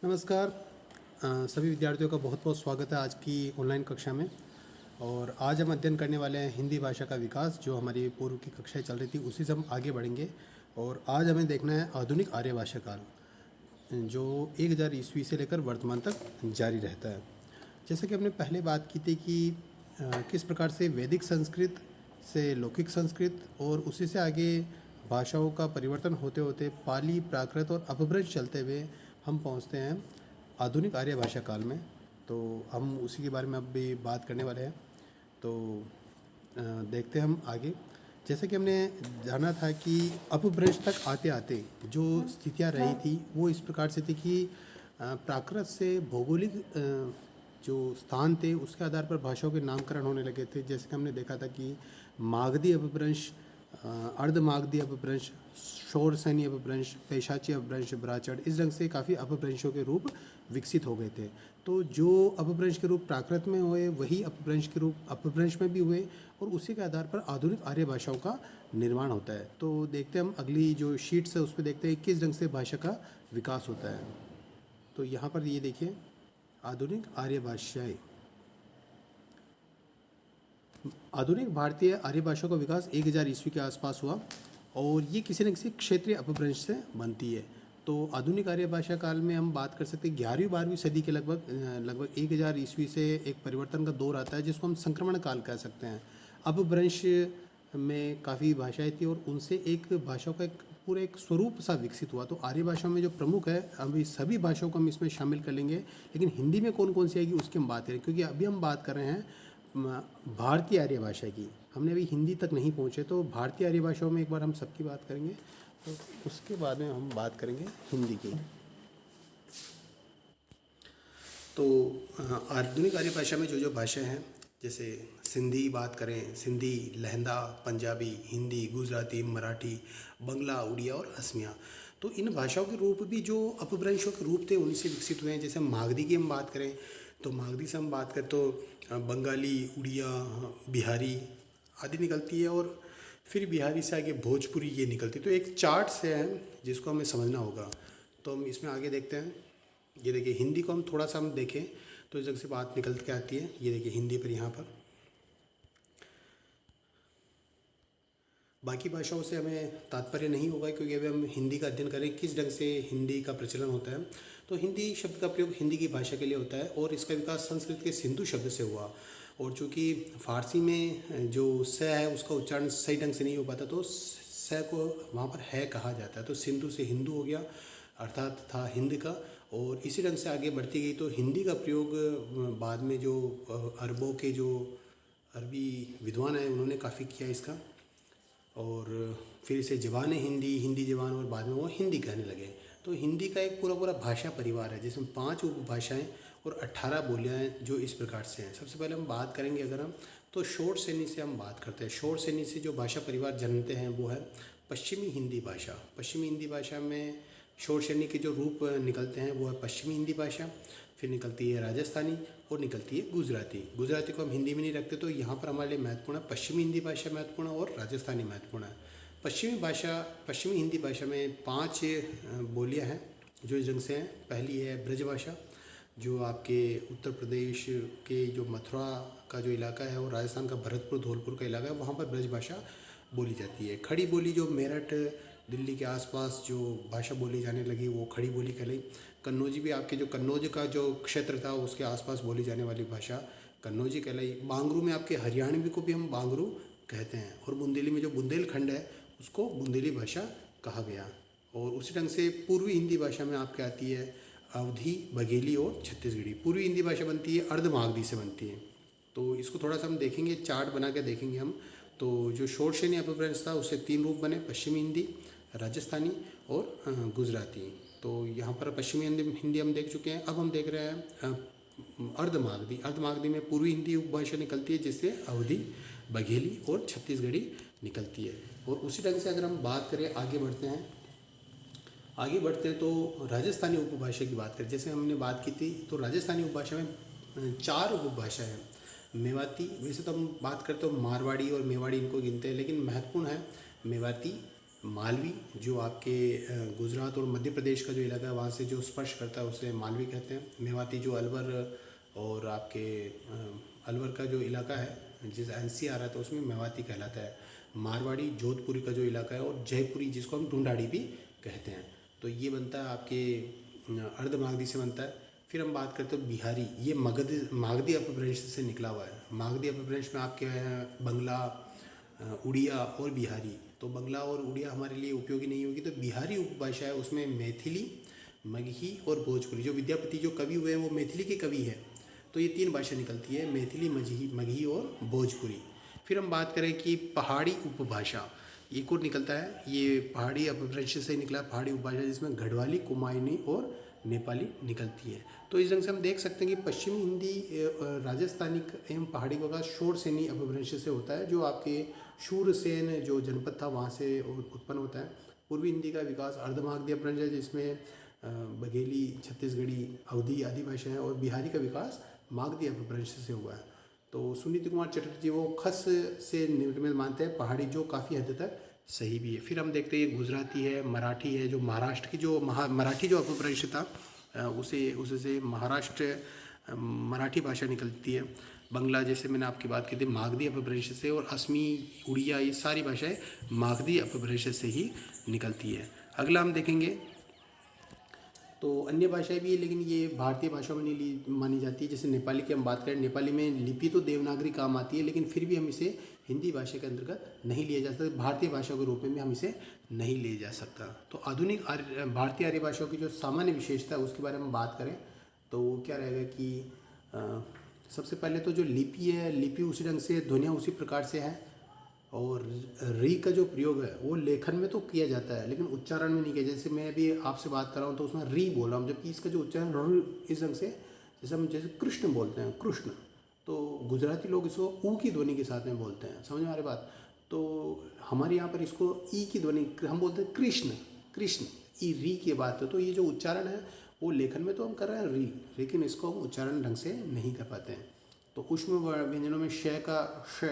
नमस्कार। सभी विद्यार्थियों का बहुत बहुत स्वागत है आज की ऑनलाइन कक्षा में। और आज हम अध्ययन करने वाले हैं हिंदी भाषा का विकास, जो हमारी पूर्व की कक्षाएं चल रही थी उसी से हम आगे बढ़ेंगे। और आज हमें देखना है आधुनिक आर्य भाषा काल, जो 1000 ईस्वी से लेकर वर्तमान तक जारी रहता है। जैसे कि हमने पहले बात की थी कि किस प्रकार से वैदिक संस्कृत से लौकिक संस्कृत और उसी से आगे भाषाओं का परिवर्तन होते होते पाली, प्राकृत और अपभ्रंश चलते हुए हम पहुंचते हैं आधुनिक आर्य भाषा काल में। तो हम उसी के बारे में अब भी बात करने वाले हैं। तो देखते हैं हम आगे। जैसे कि हमने जाना था कि अपभ्रंश तक आते आते जो स्थितियाँ रही थी वो इस प्रकार से थी कि प्राकृत से भौगोलिक जो स्थान थे उसके आधार पर भाषाओं के नामकरण होने लगे थे। जैसे कि हमने देखा था कि मागधी अपभ्रंश, अर्धमागधी अपभ्रंश, शोरसैनी अपभ्रंश, पैशाची अपभ्रंश, ब्राचड़, इस ढंग से काफ़ी अपभ्रंशों के रूप विकसित हो गए थे। तो जो अपभ्रंश के रूप प्राकृत में हुए वही अपभ्रंश के रूप अपभ्रंश में भी हुए और उसी के आधार पर आधुनिक आर्य भाषाओं का निर्माण होता है। तो देखते हैं हम अगली जो शीट्स है उस पर देखते हैं किस ढंग से भाषा का विकास होता है। तो यहाँ पर ये देखिए आधुनिक आर्य भाषाएँ। आधुनिक भारतीय आर्य भाषा का विकास 1000 ईस्वी के आसपास हुआ और ये किसी न किसी क्षेत्रीय अपभ्रंश से बनती है। तो आधुनिक आर्य भाषा काल में हम बात कर सकते हैं 11वीं-12वीं सदी के लगभग 1000 ईस्वी से एक परिवर्तन का दौर आता है जिसको हम संक्रमण काल कह सकते हैं। अपभ्रंश में काफ़ी भाषाएं थी और उनसे एक भाषा का एक पूरा एक स्वरूप सा विकसित हुआ। तो आर्य भाषा में जो प्रमुख है, अभी सभी भाषाओं को हम इसमें शामिल कर लेंगे, लेकिन हिंदी में कौन कौन सी आएगी उसकी हम बात करें, क्योंकि अभी हम बात कर रहे हैं भारतीय आर्य भाषा की। हमने अभी हिंदी तक नहीं पहुँचे, तो भारतीय आर्य भाषाओं में एक बार हम सबकी बात करेंगे, तो उसके बाद में हम बात करेंगे हिंदी की। तो आधुनिक आर्य भाषा में जो जो भाषाएं हैं, जैसे सिंधी बात करें, सिंधी, लहंदा, पंजाबी, हिंदी, गुजराती, मराठी, बंगला, उड़िया और असमिया। तो इन भाषाओं के रूप भी जो अपभ्रंशों के रूप थे उन्हीं से विकसित हुए हैं। जैसे मागधी की हम बात करें तो मागधी से हम बात करें तो बंगाली, उड़िया, बिहारी आदि निकलती है और फिर बिहारी से आगे भोजपुरी ये निकलती है। तो एक चार्ट से है जिसको हमें समझना होगा। तो हम इसमें आगे देखते हैं। ये देखिए हिंदी को हम थोड़ा सा हम देखें तो इस जगह से बात निकल के आती है। ये देखिए हिंदी पर यहाँ पर बाकी भाषाओं से हमें तात्पर्य नहीं होगा, क्योंकि अभी हम हिंदी का अध्ययन करें किस ढंग से हिंदी का प्रचलन होता है। तो हिंदी शब्द का प्रयोग हिंदी की भाषा के लिए होता है और इसका विकास संस्कृत के सिंधु शब्द से हुआ। और चूँकि फारसी में जो स है उसका उच्चारण सही ढंग से नहीं हो पाता, तो स को वहाँ पर है कहा जाता है। तो सिंधु से हिंदू हो गया, अर्थात था हिंद का, और इसी ढंग से आगे बढ़ती गई। तो हिंदी का प्रयोग बाद में जो अरबों के जो अरबी विद्वान हैं उन्होंने काफ़ी किया इसका, और फिर इसे ज़बान हिंदी, हिंदी ज़बान, और बाद में वो हिंदी कहने लगे। तो हिंदी का एक पूरा पूरा भाषा परिवार है जिसमें 5 उपभाषाएँ और 18 बोलियाँ हैं जो इस प्रकार से हैं। सबसे पहले हम बात करेंगे अगर हम तो शोर सैनी से हम बात करते हैं। शोर सैनी से जो भाषा परिवार जनते हैं वो है पश्चिमी हिंदी भाषा। पश्चिमी हिंदी भाषा में शोर सैनी के जो रूप निकलते हैं वो है पश्चिमी हिंदी भाषा, फिर निकलती है राजस्थानी और निकलती है गुजराती। गुजराती को हम हिंदी में नहीं रखते, तो यहाँ पर हमारे लिए महत्वपूर्ण है पश्चिमी हिंदी भाषा महत्वपूर्ण और राजस्थानी महत्वपूर्ण है। पश्चिमी हिंदी भाषा में 5 बोलियाँ हैं जो इस ढंग से हैं। पहली है ब्रजभाषा, जो आपके उत्तर प्रदेश के जो मथुरा का जो इलाका है और राजस्थान का भरतपुर, धौलपुर का इलाका है, वहाँ पर ब्रजभाषा बोली जाती है। खड़ी बोली जो मेरठ, दिल्ली के आसपास जो भाषा बोली जाने लगी वो खड़ी बोली कहलाई। कन्नौजी भी आपके जो कन्नौज का जो क्षेत्र था उसके आसपास बोली जाने वाली भाषा कन्नौजी कहलाई। बांगरू में आपके हरियाणवी को भी हम बांगरू कहते हैं, और बुंदेली में जो बुंदेलखंड है उसको बुंदेली भाषा कहा गया। और उसी ढंग से पूर्वी हिंदी भाषा में आपके आती है अवधी, बघेली और छत्तीसगढ़ी। पूर्वी हिंदी भाषा बनती है अर्धमागधी से बनती है। तो इसको थोड़ा सा हम देखेंगे, चार्ट बना के देखेंगे हम। तो जो शोर सैनी अपभ्रंश था उससे 3 रूप बने, पश्चिमी हिंदी, राजस्थानी और गुजराती। तो यहाँ पर पश्चिमी हिंदी हम देख चुके हैं। अब हम देख रहे हैं अर्धमागधी। अर्धमागधी में पूर्वी हिंदी उपभाषा निकलती है जिससे अवधी, बघेली और छत्तीसगढ़ी निकलती है। और उसी ढंग से अगर हम बात करें आगे बढ़ते हैं तो राजस्थानी उपभाषा की बात करें। जैसे हमने बात की थी तो राजस्थानी उपभाषा में 4 उपभाषा हैं। मेवाती, वैसे तो हम बात करते हो मारवाड़ी और मेवाड़ी इनको गिनते हैं, लेकिन महत्वपूर्ण है मेवाती, मालवी जो आपके गुजरात और मध्य प्रदेश का जो इलाका है वहाँ से जो स्पर्श करता है उसे मालवी कहते हैं। मेवाती जो अलवर और आपके अलवर का जो इलाका है जिस एनसीआर आता है उसमें मेवाती कहलाता है। मारवाड़ी जोधपुरी का जो इलाका है और जयपुरी जिसको हम ढूंढाड़ी भी कहते हैं। तो ये बनता है आपके अर्ध मागधी से बनता है। फिर हम बात करते हैं बिहारी, ये मागधी अपभ्रंश से निकला हुआ है। मागधी अपभ्रंश में आपके हैं बंगला, उड़िया और बिहारी। तो बंगला और उड़िया हमारे लिए उपयोगी नहीं होगी, तो बिहारी उपभाषा है उसमें मैथिली, मगही और भोजपुरी। जो विद्यापति जो कवि हुए हैं वो मैथिली के कवि है। तो ये 3 भाषा निकलती है, मैथिली, मगही और भोजपुरी। फिर हम बात करें कि पहाड़ी उपभाषा, एक और निकलता है, ये पहाड़ी अपभ्रंश से निकला पहाड़ी उपभाषा जिसमें गढ़वाली, कुमायूनी और नेपाली निकलती है। तो इस ढंग से हम देख सकते हैं कि पश्चिमी हिंदी राजस्थानी एवं पहाड़ी का शूरसेनी अपभ्रंश से होता है, जो आपके शूरसेन जो जनपद था वहाँ से उत्पन्न होता है। पूर्वी हिंदी का विकास अर्धमागधी अपभ्रंश है जिसमें बघेली, छत्तीसगढ़ी, अवधी आदि भाषा है, और बिहारी का विकास मागधी अपभ्रंश से हुआ है। तो सुनीति कुमार चटर्जी जी वो खस से निर्मित मानते हैं पहाड़ी, जो काफ़ी हद तक सही भी है। फिर हम देखते हैं गुजराती है, मराठी है, जो महाराष्ट्र की जो मराठी जो अपभ्रंश था उससे महाराष्ट्र मराठी भाषा निकलती है। बंगला जैसे मैंने आपकी बात की थी मागधी अपभ्रंश से, और असमी, उड़िया, ये सारी भाषाएं मागधी अपभ्रंश से ही निकलती है। अगला हम देखेंगे तो अन्य भाषाएं भी है लेकिन ये भारतीय भाषाओं में नहीं मानी जाती। जैसे नेपाली की हम बात करें, नेपाली में लिपि तो देवनागरी काम आती है लेकिन फिर भी हम इसे हिंदी भाषा के अंतर्गत नहीं लिया जा सकता, भारतीय भाषा के रूप में हम इसे नहीं ले जा सकता। तो आधुनिक भारतीय आर्य भाषाओं की जो सामान्य विशेषता है उसके बारे में बात करें तो वो क्या रहेगा कि सबसे पहले तो जो लिपि है, लिपि उसी ढंग से, ध्वनियाँ उसी प्रकार से है, और री का जो प्रयोग है वो लेखन में तो किया जाता है लेकिन उच्चारण में नहीं किया। जैसे मैं अभी आपसे बात कर रहा हूँ तो उसमें री बोल रहा हूँ, जबकि इसका जो उच्चारण इस ढंग से, जैसे हम जैसे कृष्ण बोलते हैं, कृष्ण, तो गुजराती लोग इसको ऊ की ध्वनि के साथ में बोलते हैं, समझ में आ रही बात। तो हमारे यहाँ पर इसको ई की ध्वनि हम बोलते हैं कृष्ण, कृष्ण, ई री की बात है। तो ये जो उच्चारण है वो लेखन में तो हम कर रहे हैं री, लेकिन इसको हम उच्चारण ढंग से नहीं कर पाते हैं। तो ऊष्म व्यंजनों में श का श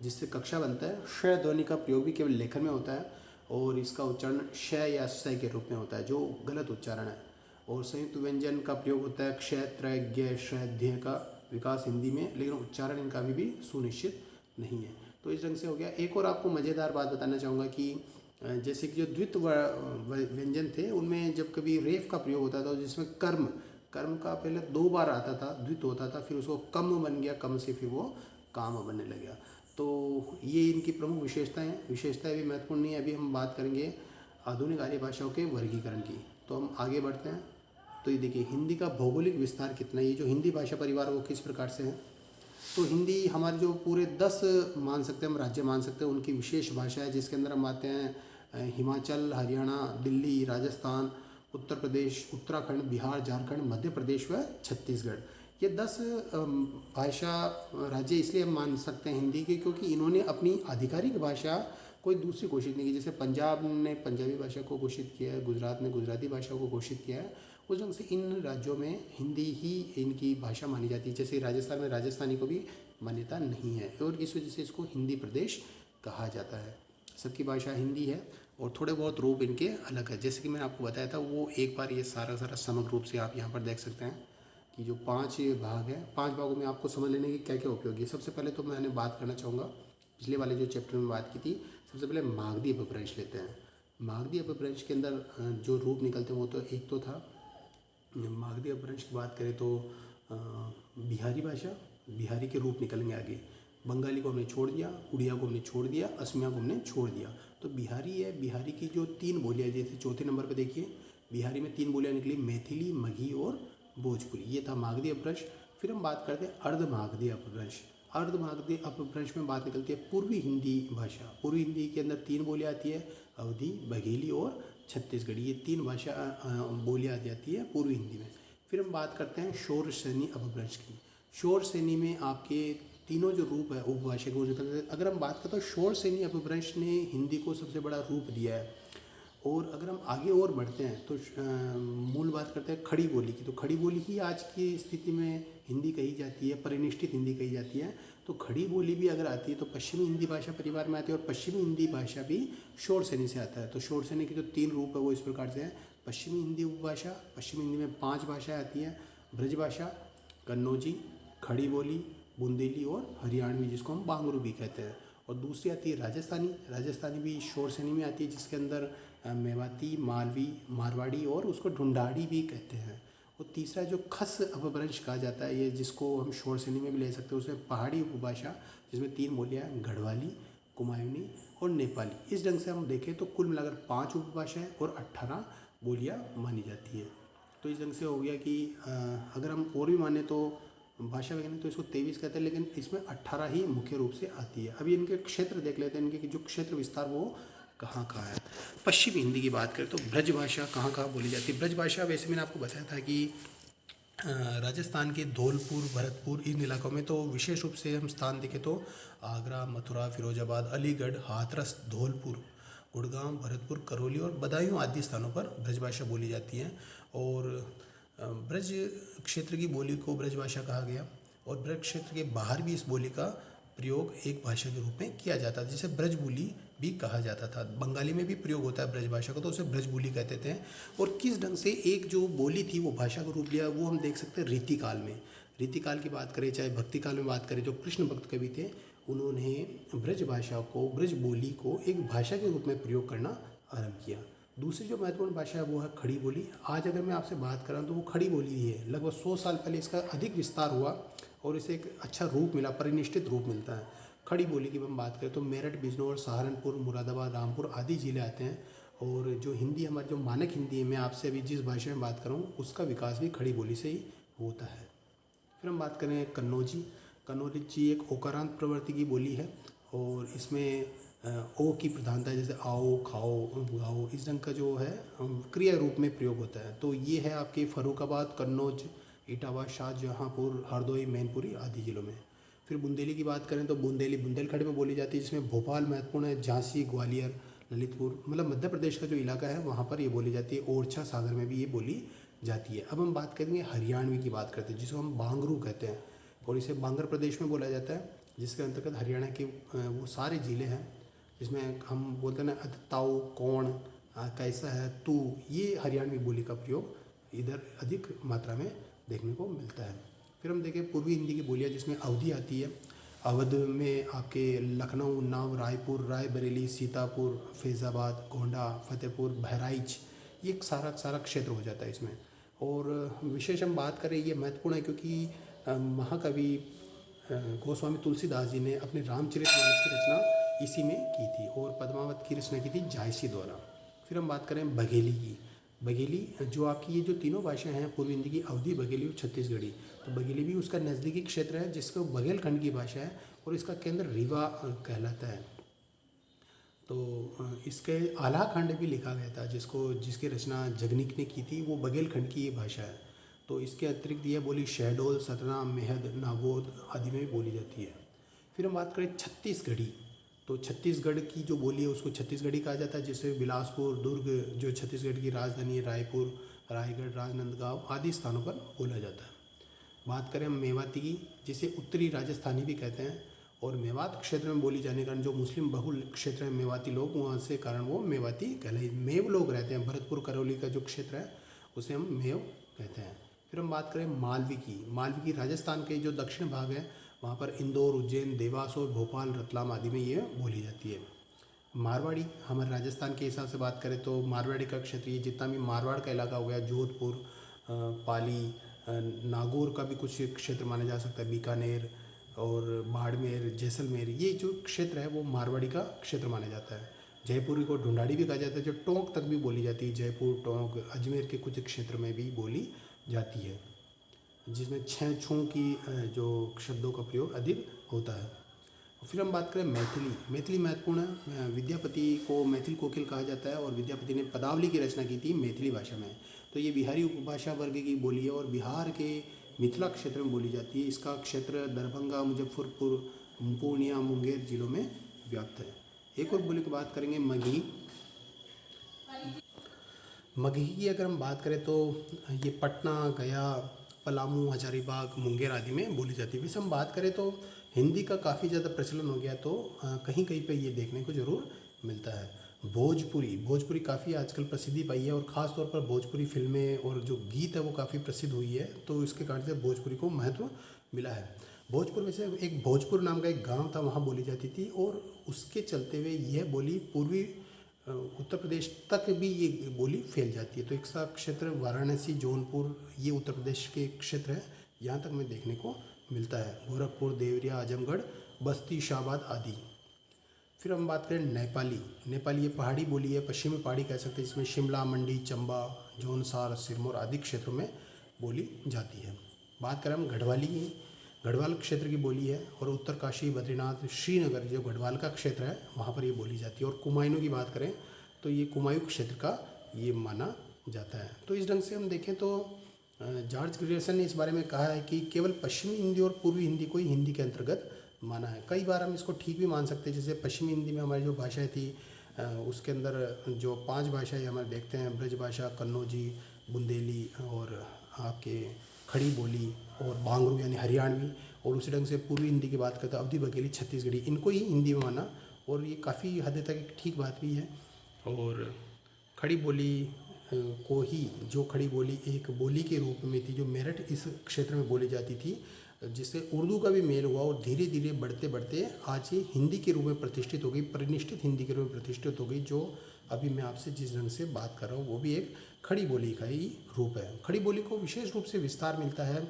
जिससे कक्षा बनता है, श ध्वनि का प्रयोग भी केवल लेखन में होता है और इसका उच्चारण श या स के रूप में होता है, जो गलत उच्चारण है। और संयुक्त व्यंजन का प्रयोग होता है क्ष, त्र, ज्ञ, श, ध्य का विकास हिंदी में, लेकिन उच्चारण इनका अभी भी सुनिश्चित नहीं है। तो इस ढंग से हो गया। एक और आपको मज़ेदार बात बताना चाहूँगा कि जैसे कि जो द्वित व्यंजन थे उनमें जब कभी रेफ का प्रयोग होता था जिसमें कर्म का पहले 2 बार आता था, द्वित होता था, फिर उसको कम बन गया, कम से फिर वो काम बनने लग गया। तो ये इनकी प्रमुख विशेषताएं भी महत्वपूर्ण नहीं है। अभी हम बात करेंगे आधुनिक आर्य भाषाओं के वर्गीकरण की। तो हम आगे बढ़ते हैं। तो ये देखिए हिंदी का भौगोलिक विस्तार कितना है, ये जो हिंदी भाषा परिवार वो किस प्रकार से है। तो हिंदी हमारे जो पूरे 10 मान सकते हैं, हम राज्य मान सकते हैं, उनकी विशेष भाषा है, जिसके अंदर हम आते हैं हिमाचल, हरियाणा, दिल्ली, राजस्थान, उत्तर प्रदेश, उत्तराखंड, बिहार, झारखंड, मध्य प्रदेश व छत्तीसगढ़। ये 10 भाषा राज्य इसलिए हम मान सकते हैं हिंदी के, क्योंकि इन्होंने अपनी आधिकारिक भाषा कोई दूसरी घोषित नहीं की। जैसे पंजाब ने पंजाबी भाषा को घोषित किया है, गुजरात ने गुजराती भाषा को घोषित किया है, उस ढंग से इन राज्यों में हिंदी ही इनकी भाषा मानी जाती है। जैसे राजस्थान में राजस्थानी को भी मान्यता नहीं है और इस वजह से इसको हिंदी प्रदेश कहा जाता है। सबकी भाषा हिंदी है और थोड़े बहुत रूप इनके अलग है। जैसे कि मैंने आपको बताया था, वो एक बार ये सारा समग्र रूप से आप यहाँ पर देख सकते हैं कि जो 5 भाग है, 5 भागों में आपको समझ लेने की क्या क्या उपयोगी है। सबसे पहले तो मैंने बात करना चाहूँगा, पिछले वाले जो चैप्टर में बात की थी, सबसे पहले मागधी अपभ्रंश लेते हैं। मागधी अपभ्रंश के अंदर जो रूप निकलते हैं वो तो एक तो था, मागधी अपभ्रंश की बात करें तो बिहारी भाषा, बिहारी के रूप निकलेंगे आगे। बंगाली को हमने छोड़ दिया, उड़िया को हमने छोड़ दिया, असमिया को हमने छोड़ दिया। तो बिहारी है, बिहारी की जो 3 बोलियाँ, जैसे चौथे नंबर पे देखिए बिहारी में 3 बोलियाँ निकली, मैथिली, मगही और भोजपुरी। ये था मागधी अपभ्रंश। फिर हम बात करते हैं अर्धमागधी अपभ्रंश। अर्धमागधी अपभ्रंश में बात निकलती है पूर्वी हिंदी भाषा। पूर्वी हिंदी के अंदर 3 बोलियाँ आती है, अवधी, बघेली और छत्तीसगढ़ी। ये 3 भाषा बोलियाँ आ जाती है पूर्वी हिंदी में। फिर हम बात करते हैं शौरसेनी अपभ्रंश की। शौरसेनी में आपके तीनों जो रूप है उपभाषा के, अगर हम बात करते हैं शौरसेनी अपभ्रंश ने हिंदी को सबसे बड़ा रूप दिया है। और अगर हम आगे और बढ़ते हैं तो मूल बात करते हैं खड़ी बोली की। तो खड़ी बोली ही आज की स्थिति में हिंदी कही जाती है, परिनिष्ठित हिंदी कही जाती है। तो तो खड़ी बोली भी अगर आती है तो पश्चिमी हिंदी भाषा परिवार में आती है, और पश्चिमी हिंदी भाषा भी शोर सैनी से आता है। तो शोर सैनी के जो 3 रूप है वो इस प्रकार से है। पश्चिमी हिंदी उपभाषा, पश्चिमी हिंदी में 5 भाषाएँ आती हैं, ब्रज भाषा, कन्नौजी, खड़ी बोली, बुंदेली और हरियाणवी, जिसको हम बांगरू भी कहते हैं। और दूसरी आती है राजस्थानी। राजस्थानी भी शोर सैनी में आती है, जिसके अंदर मेवाती, मालवी, मारवाड़ी और उसको ढूंढाड़ी भी कहते हैं। और तीसरा जो खस अपभ्रंश कहा जाता है, ये जिसको हम शोर सैनी में भी ले सकते हैं, उसमें पहाड़ी उपभाषा, जिसमें 3 बोलियाँ हैं, गढ़वाली, कुमायूनी और नेपाली। इस ढंग से हम देखें तो कुल मिलाकर 5 उपभाषाएँ और 18 बोलियाँ मानी जाती है। तो इस ढंग से हो गया कि अगर हम और भी माने तो भाषा वैज्ञानिक तो इसको 23 कहते हैं, लेकिन इसमें 18 ही मुख्य रूप से आती है। अभी इनके क्षेत्र देख लेते हैं, इनके जो क्षेत्र विस्तार वो कहाँ कहाँ है। पश्चिमी हिंदी की बात करें तो ब्रज भाषा कहाँ कहाँ बोली जाती है। ब्रज भाषा वैसे मैंने आपको बताया था कि राजस्थान के धौलपुर, भरतपुर, इन इलाकों में तो विशेष रूप से हम स्थान देखें तो आगरा, मथुरा, फिरोजाबाद, अलीगढ़, हाथरस, धौलपुर, गुड़गांव, भरतपुर, करौली और बदायूं आदि स्थानों पर ब्रजभाषा बोली जाती है। और ब्रज क्षेत्र की बोली को ब्रजभाषा कहा गया, और ब्रज क्षेत्र के बाहर भी इस बोली का प्रयोग एक भाषा के रूप में किया जाता था, जिसे ब्रज बोली भी कहा जाता था। बंगाली में भी प्रयोग होता है ब्रज भाषा का, तो उसे ब्रज बोली कहते थे। और किस ढंग से एक जो बोली थी वो भाषा का रूप लिया, वो हम देख सकते हैं रीतिकाल में। रीतिकाल की बात करें, चाहे भक्ति काल में बात करें, जो कृष्ण भक्त कवि थे, उन्होंने ब्रज भाषा को, ब्रज बोली को एक भाषा के रूप में प्रयोग करना आरंभ किया। दूसरी जो महत्वपूर्ण भाषा है वो है खड़ी बोली। आज अगर मैं आपसे बात कर रहा हूँ तो वो खड़ी बोली ही है। लगभग 100 साल पहले इसका अधिक विस्तार हुआ और इसे एक अच्छा रूप मिला, परिनिष्ठित रूप मिलता है। खड़ी बोली की हम बात करें तो मेरठ, बिजनौर, सहारनपुर, मुरादाबाद, रामपुर आदि ज़िले आते हैं। और जो हिंदी हमारी जो मानक हिंदी है, मैं आपसे अभी जिस भाषा में बात कर रहा हूँ, उसका विकास भी खड़ी बोली से ही होता है। फिर हम बात करें कन्नौजी। कन्नौजी एक ओकारांत प्रवृत्ति की बोली है, और इसमें ओ की प्रधानता है, जैसे आओ, खाओ, गाओ, इस ढंग का जो है क्रिया रूप में प्रयोग होता है। तो ये है आपके फर्रुखाबाद, कन्नौज, इटावा, शाहजहाँपुर, हरदोई, मैनपुरी आदि जिलों में। फिर बुंदेली की बात करें तो बुंदेली बुंदेलखंड में बोली जाती है, जिसमें भोपाल महत्वपूर्ण है, झांसी, ग्वालियर, ललितपुर, मतलब मध्य प्रदेश का जो इलाका है वहाँ पर ये बोली जाती है। ओरछा, सागर में भी ये बोली जाती है। अब हम बात करेंगे हरियाणवी की बात करते हैं, जिसको हम बांगरू कहते हैं, और इसे बांगर प्रदेश में बोला जाता है, जिसके अंतर्गत हरियाणा के वो सारे ज़िले हैं, जिसमें हम बोलते हैं ना ताऊ, कौन, कैसा है, तू, ये हरियाणवी बोली का प्रयोग इधर अधिक मात्रा में देखने को मिलता है। फिर हम देखें पूर्वी हिंदी की बोलियाँ, जिसमें अवधी आती है। अवध में आपके लखनऊ, उन्नाव, रायपुर, रायबरेली, सीतापुर, फैज़ाबाद, गोंडा, फतेहपुर, बहराइच, ये सारा क्षेत्र हो जाता है इसमें। और विशेष हम बात करें, ये महत्वपूर्ण है क्योंकि महाकवि गोस्वामी तुलसीदास जी ने अपने रामचरितमानस की रचना इसी में की थी, और पद्मावत की रचना की थी जायसी द्वारा। फिर हम बात करें बघेली की। बघेली जो आपकी ये जो तीनों भाषाएं हैं पूर्वी हिंदी की, अवधी, बघेली और छत्तीसगढ़ी, तो बघेली भी उसका नज़दीकी क्षेत्र है, जिसको बघेलखंड की भाषा है, और इसका केंद्र रीवा कहलाता है। तो इसके आलाखंड भी लिखा गया था, जिसकी रचना जगनिक ने की थी, वो बघेलखंड की ये भाषा है। तो इसके अतिरिक्त ये बोली शहडोल, सतना, मेहद, नागौद आदि में भी बोली जाती है। फिर हम बात करें छत्तीसगढ़ी, तो छत्तीसगढ़ की जो बोली है उसको छत्तीसगढ़ी कहा जाता है, जिससे बिलासपुर, दुर्ग, जो छत्तीसगढ़ की राजधानी है, रायपुर, रायगढ़, राजनांदगांव आदि स्थानों पर बोला जाता है। बात करें हम मेवाती की, जिसे उत्तरी राजस्थानी भी कहते हैं, और मेवात क्षेत्र में बोली जाने के कारण जो मुस्लिम बहुल क्षेत्र है मेवाती लोग, वहाँ से कारण वो मेवाती कहलाए, मेव लोग रहते हैं। भरतपुर, करौली का जो क्षेत्र है उसे हम मेव कहते हैं। फिर हम बात करें मालवी की। मालवी की राजस्थान के जो दक्षिण भाग है वहाँ पर इंदौर, उज्जैन, देवास और भोपाल, रतलाम आदि में ये बोली जाती है। मारवाड़ी, हमारे राजस्थान के हिसाब से बात करें तो मारवाड़ी का क्षेत्र, ये जितना भी मारवाड़ का इलाका हो गया, जोधपुर, पाली, नागौर का भी कुछ क्षेत्र माना जा सकता है, बीकानेर और बाड़मेर, जैसलमेर, ये जो क्षेत्र है वो मारवाड़ी का क्षेत्र माना जाता है। जयपुरी को ढूंढाड़ी भी कहा जाता है, जो टोंक तक भी बोली जाती है। जयपुर, टोंक, अजमेर के कुछ क्षेत्र में भी बोली जाती है, जिसमें छः छू की जो शब्दों का प्रयोग अधिक होता है। फिर हम बात करें मैथिली। मैथिली महत्वपूर्ण है। विद्यापति को मैथिल कोकिल कहा जाता है, और विद्यापति ने पदावली की रचना की थी मैथिली भाषा में। तो ये बिहारी उपभाषा वर्ग की बोली है, और बिहार के मिथिला क्षेत्र में बोली जाती है। इसका क्षेत्र दरभंगा, मुजफ्फरपुर, पूर्णिया, मुंगेर जिलों में व्याप्त है। एक और बोली की बात करेंगे मगही। मगही की अगर हम बात करें तो ये पटना, गया, पलामू, हजारीबाग, मुंगेर आदि में बोली जाती है। वैसे हम बात करें तो हिंदी का काफ़ी ज़्यादा प्रचलन हो गया, तो कहीं कहीं पे ये देखने को ज़रूर मिलता है। भोजपुरी काफ़ी आजकल प्रसिद्धि पाई है और ख़ास तौर पर भोजपुरी फिल्में और जो गीत है वो काफ़ी प्रसिद्ध हुई है, तो इसके कारण से भोजपुरी को महत्व मिला है। भोजपुर में से एक भोजपुर नाम का एक गांव था, वहाँ बोली जाती थी, और उसके चलते हुए यह बोली पूर्वी उत्तर प्रदेश तक भी ये बोली फैल जाती है। तो इसका क्षेत्र वाराणसी, जौनपुर, ये उत्तर प्रदेश के क्षेत्र है, यहाँ तक में देखने को मिलता है। गोरखपुर, देवरिया, आजमगढ़, बस्ती, शाहबाद आदि। फिर हम बात करें नेपाली ये पहाड़ी बोली है, पश्चिमी पहाड़ी कह सकते हैं, जिसमें शिमला, मंडी, चंबा, जौनसार, सिरमौर आदि क्षेत्रों में बोली जाती है। बात करें हम गढ़वाल क्षेत्र की बोली है, और उत्तरकाशी, बद्रीनाथ, श्रीनगर जो गढ़वाल का क्षेत्र है वहाँ पर ये बोली जाती है। और कुमायूं की बात करें तो ये कुमायूं क्षेत्र का ये माना जाता है। तो इस ढंग से हम देखें तो जॉर्ज ग्रियर्सन ने इस बारे में कहा है कि केवल पश्चिमी हिंदी और पूर्वी हिंदी को ही हिंदी के अंतर्गत माना है। कई बार हम इसको ठीक भी मान सकते हैं, जैसे पश्चिमी हिंदी में हमारी जो भाषाएं थी उसके अंदर जो 5 भाषाएं हमारे देखते हैं, ब्रज भाषा, कन्नौजी, बुंदेली और आपके खड़ी बोली और बांगरू यानी हरियाणवी, और उसी ढंग से पूर्वी हिंदी की बात करते हैं अवधी बघेली, छत्तीसगढ़ी, इनको ही हिंदी में माना, और ये काफ़ी हद तक एक ठीक बात भी है। और खड़ी बोली को ही, जो खड़ी बोली एक बोली के रूप में थी जो मेरठ इस क्षेत्र में बोली जाती थी, जिससे उर्दू का भी मेल हुआ, और धीरे धीरे बढ़ते बढ़ते आज ये हिंदी के रूप में प्रतिष्ठित हो गई, परिनिष्ठित हिंदी के रूप में प्रतिष्ठित हो गई। जो अभी मैं आपसे जिस ढंग से बात कर रहा हूँ वो भी एक खड़ी बोली का ही रूप है। खड़ी बोली को विशेष रूप से विस्तार मिलता है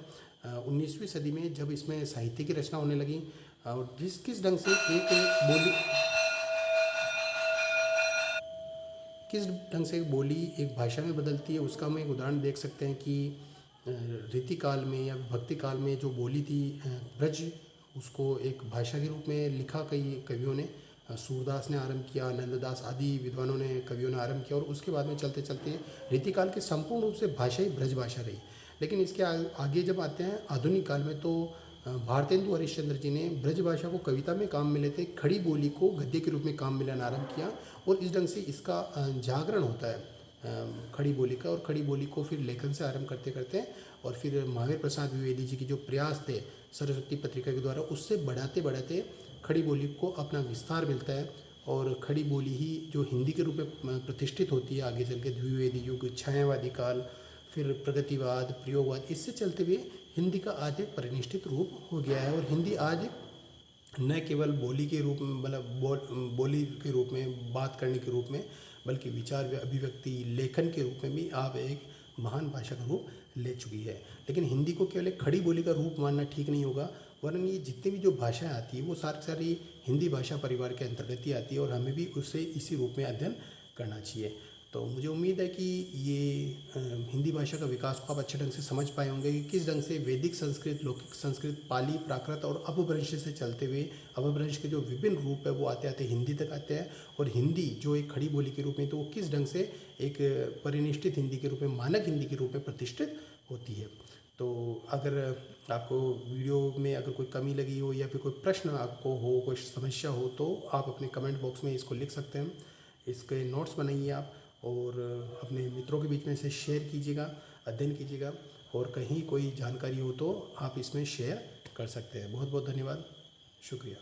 19वीं सदी में, जब इसमें साहित्य की रचना होने लगी, और किस ढंग से एक बोली एक भाषा में बदलती है, उसका हम एक उदाहरण देख सकते हैं कि रीतिकाल में या भक्ति काल में जो बोली थी ब्रज, उसको एक भाषा के रूप में लिखा कई कवियों ने, सूरदास ने आरंभ किया, नंददास आदि विद्वानों ने, कवियों ने आरंभ किया, और उसके बाद में चलते चलते रीतिकाल की संपूर्ण रूप से भाषा ही ब्रज भाषा रही। लेकिन इसके आगे जब आते हैं आधुनिक काल में, तो भारतेंदु हरिश्चंद्र जी ने ब्रज भाषा को कविता में काम में लेते, खड़ी बोली को गद्य के रूप में काम में लेना आरंभ किया, और इस ढंग से इसका जागरण होता है खड़ी बोली का। और खड़ी बोली को फिर लेखन से आरंभ करते करते, और फिर महावीर प्रसाद द्विवेदी जी की जो प्रयास थे सरस्वती पत्रिका के द्वारा, उससे बढ़ाते बढ़ाते खड़ी बोली को अपना विस्तार मिलता है, और खड़ी बोली ही जो हिंदी के रूप में प्रतिष्ठित होती है आगे चल के द्विवेदी युग, छायावादी काल, फिर प्रगतिवाद, प्रयोगवाद, इससे चलते हुए हिंदी का आज एक परिनिष्ठित रूप हो गया है। और हिंदी आज न केवल बोली के रूप में, मतलब बोली के रूप में, बात करने के रूप में, बल्कि विचार, अभिव्यक्ति, लेखन के रूप में भी आप एक महान भाषा का रूप ले चुकी है। लेकिन हिंदी को केवल एक खड़ी बोली का रूप मानना ठीक नहीं होगा, वरन ये जितनी भी जो भाषाएं आती है वो सारी हिंदी भाषा परिवार के अंतर्गत ही आती है, और हमें भी उसे इसी रूप में अध्ययन करना चाहिए। तो मुझे उम्मीद है कि ये हिंदी भाषा का विकास को आप अच्छे ढंग से समझ पाए होंगे कि किस ढंग से वैदिक संस्कृत, लौकिक संस्कृत, पाली, प्राकृत और अपभ्रंश से चलते हुए अपभ्रंश के जो विभिन्न रूप है वो आते आते हिंदी तक आते हैं, और हिंदी जो एक खड़ी बोली के रूप में, तो वो किस ढंग से एक परिनिष्ठित हिंदी के रूप में, मानक हिंदी के रूप में प्रतिष्ठित होती है। तो अगर आपको वीडियो में अगर कोई कमी लगी हो या फिर कोई प्रश्न आपको हो, कोई समस्या हो, तो आप अपने कमेंट बॉक्स में इसको लिख सकते हैं। इसके नोट्स बनाइए आप, और अपने मित्रों के बीच में इसे शेयर कीजिएगा, अध्ययन कीजिएगा, और कहीं कोई जानकारी हो तो आप इसमें शेयर कर सकते हैं। बहुत बहुत धन्यवाद, शुक्रिया।